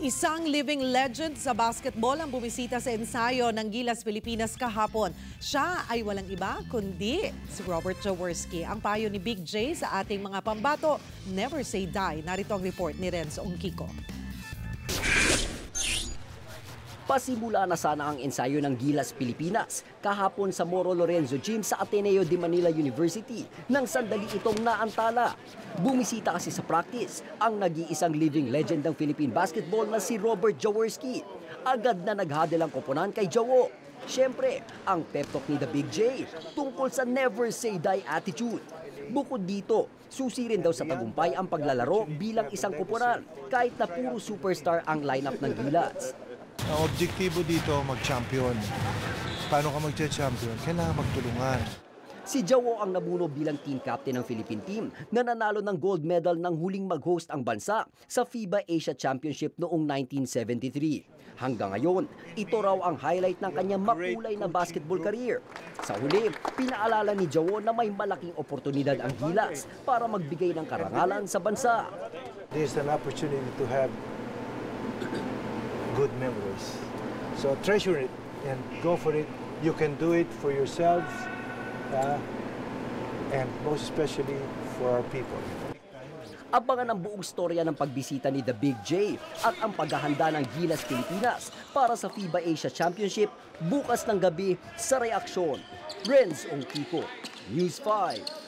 Isang living legend sa basketball ang bumisita sa ensayo ng Gilas Pilipinas kahapon. Siya ay walang iba kundi si Robert Jaworski. Ang payo ni Big J sa ating mga pambato, never say die. Narito ang report ni Renzo Ongkiko. Pasimula na sana ang ensayo ng Gilas Pilipinas kahapon sa Moro Lorenzo Gym sa Ateneo de Manila University nang sandali itong naantala. Bumisita kasi sa practice ang nag-iisang living legend ng Philippine basketball na si Robert Jaworski. Agad na naghadel ang koponan kay Jawo. Siyempre, ang pep talk ni The Big J tungkol sa never say die attitude. Bukod dito, susi rin daw sa tagumpay ang paglalaro bilang isang koponan kahit na puro superstar ang lineup ng Gilas. Ang objektibo dito, mag-champion. Paano ka mag-champion? Kailangan magtulungan. Si Jawo ang nabuno bilang team captain ng Philippine team na nanalo ng gold medal nang huling mag-host ang bansa sa FIBA Asia Championship noong 1973. Hanggang ngayon, ito raw ang highlight ng kanyang makulay na basketball career. Sa huli, pinaalala ni Jawo na may malaking oportunidad ang Gilas para magbigay ng karangalan sa bansa. This is an opportunity to have good memories. So treasure it and go for it. You can do it for yourselves and most especially for our people. Abangan ang buong storya ng pagbisita ni The Big J at ang paghahanda ng Gilas Pilipinas para sa FIBA Asia Championship bukas ng gabi sa Reaksyon. Renz Ongkiko, News 5.